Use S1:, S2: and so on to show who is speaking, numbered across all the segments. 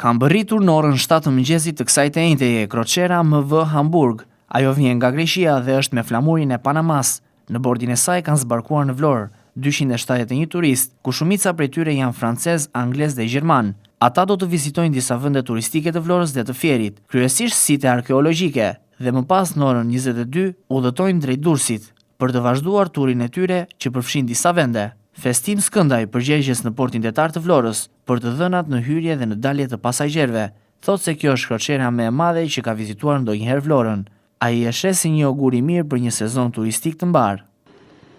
S1: Kam bërritur në orën 7 të mëngjesit të kësaj të njëjteje Crociera MV Hamburg. Ajo vjen nga Greqia dhe është me flamurin e Panamas. Në bordin e saj kanë zbarkuar në Vlorë 271 turist, ku shumica prej tyre janë francez, anglez dhe gjerman. Ata do të vizitojnë disa vende turistike të Vlorës dhe të Fierit, kryesisht site arkeologjike, dhe më pas në orën 22 udhëtojnë drejt Durrësit për të vazhduar turin e tyre që përfshin disa vende. Festim Skëndaj përgjegjes në portin detar të Vlorës për të dhënat në hyrje dhe në dalje të pasagjerëve. Thot se kjo është Crociera më e madhe që ka vizituar ndonjëherë Vlorën. Ai e sheh si një augur i mirë për një sezon turistik të mbar.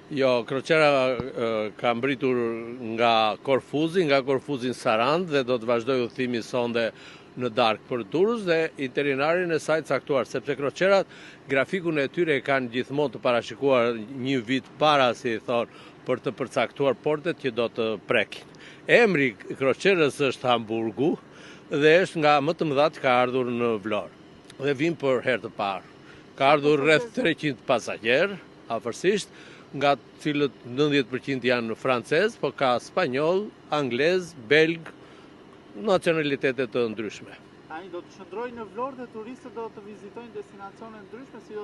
S2: Jo, Crociera ka mbritur nga Korfuzi në Sarand dhe do të vazhdoj udhëtimin sonde në darkë për Durrës dhe interinarin e saj caktuar, sepse Crocierat grafikun e tyre kanë gjithmonë të parashikuar një vit para, si thonë, për të përcaktuar portet që do të prekin. Emri Crocierës është Hamburgu dhe është nga më të mëdha që ka ardhur në Vlorë dhe vim për herë të parë. Ka ardhur rreth 300 pasagjerë, afërsisht, nga cilët 90% janë francez, po ka spanjoll, anglez, belg, nacionalitetet të ndryshme.
S3: Ai do të shndrojnë në Vlorë dhe turistët do të vizitojnë destinacione ndryshme si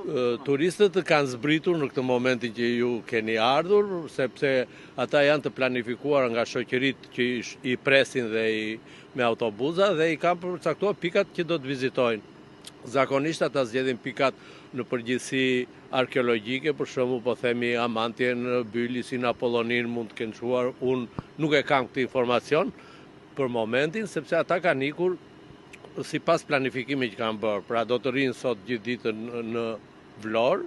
S2: turistët kanë zbritur në këtë momentin që ju keni ardhur, sepse ata janë të planifikuar nga shoqëritë që i presin dhe me autobuza dhe i kanë përcaktuar pikat që do të vizitojnë. Zakonisht ata zgjedhin pikat në përgjithësi arkeologjike, për shembull po themi Amantjen, Bylisin, Apollonin mund të kenë shuar. Unë nuk e kam këtë informacion për momentin, sepse ata kanë ikur sipas planifikimit që kanë bërë. Pra do të rinë sot gjithë ditën në Vlorë,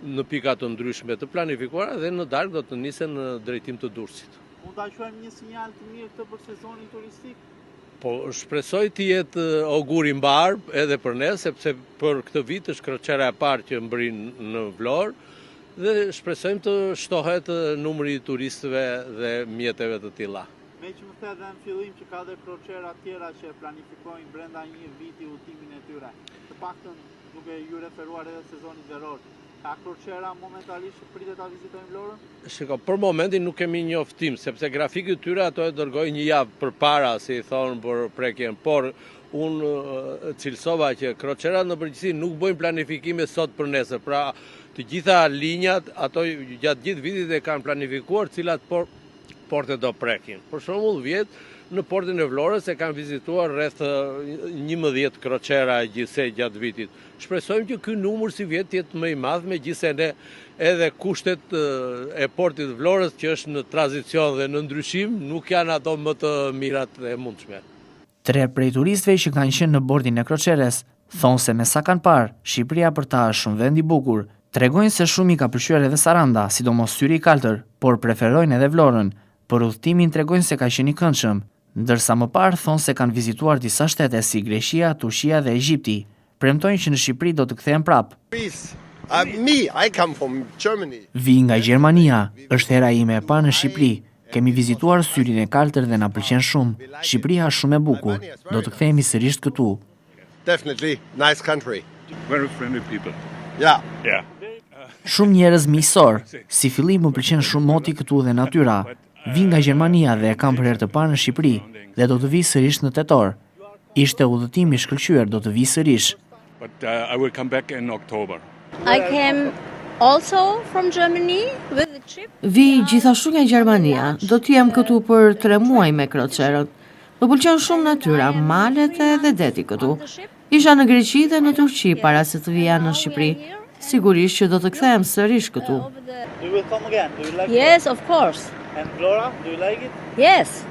S2: në pika të ndryshme të planifikuara dhe në darkë do të nisen në drejtim të Durrësit.
S3: Mund ta quajmë një sinjal të mirë këtë për sezonin turistik?
S2: Po shpresoj të jetë augur i mbar edhe për ne, sepse për këtë vit është Crociera e parë që mbrin në Vlorë dhe shpresojmë të shtohet numri i turistëve dhe mjeteve të tilla.
S3: Me që më the dhe në fillim që ka dhe Crociera tjera që planifikojnë brenda një viti udhëtimin e tyre, të paktën duke ju referuar edhe sezonit veror. Ka Crociera momentalisht që pritet ta vizitojnë Vlorën?
S2: Shiko, për momentin nuk kemi njoftim, sepse grafiku i tyre ato e dërgojnë një javë përpara, si thonë, për prekjen, por unë cilësova që Crociera në përgjithësi nuk bëjnë planifikime sot për nesër. Pra, të gjitha linjat ato gjatë gjithë vitit e kanë planifikuar cilat portet do prekin. Për shembull, vjet në portin e Vlorës e kanë vizituar rreth 11 Crociera gjithsej gjatë vitit. Shpresojmë që ky numër si vjet të jetë më i madh, megjithëse ne edhe kushtet e portit të Vlorës që është në tranzicion dhe në ndryshim nuk janë ato më të mirat e mundshme.
S1: 3 prej turistëve që kanë qenë në bordin e Crocierës thonë se me sa kanë parë, Shqipëria për ta është shumë vend i bukur. Tregojnë se shumë i ka pëlqyer edhe Saranda, sidomos syri i kaltër, por preferojnë edhe Vlorën. Për udhëtimin tregojnë se ka qenë i këndshëm, ndërsa më parë thonë se kanë vizituar disa shtete si Greqia, Turqia dhe Egjipti. Premtojnë që në Shqipëri do të kthehen prapë. Vi nga Gjermania, është hera ime e parë në Shqipëri. Kemi vizituar syrin e kaltër dhe na pëlqen shumë. Shqipëria është shumë e bukur. Do të kthehemi sërish këtu.
S4: Definitely nice country.
S5: Very friendly people.
S4: Yeah.
S5: Yeah.
S1: Shumë njerëz miqësor. Si fillim më pëlqen shumë moti këtu dhe natyra. Vi nga Gjermania dhe e kam për herë të parë në Shqipëri dhe do të vi sërish në tetor. Ishte udhëtim i shkëlqyer, do të vi sërish.
S5: But I will come back in October.
S6: I came also from Germany with the trip.
S7: Vi gjithashtu nga Gjermania. Do të jem këtu për 3 muaj me Crocierën. Më pëlqen shumë natyra, malet dhe deti këtu. Isha në Greqi dhe në Turqi para se të vija në Shqipëri. Sigurisht që do të kthehem sërish këtu.
S3: Do you will come again? Do you like
S6: Yes, of course.
S3: And Vlora, do you like it?
S6: Yes.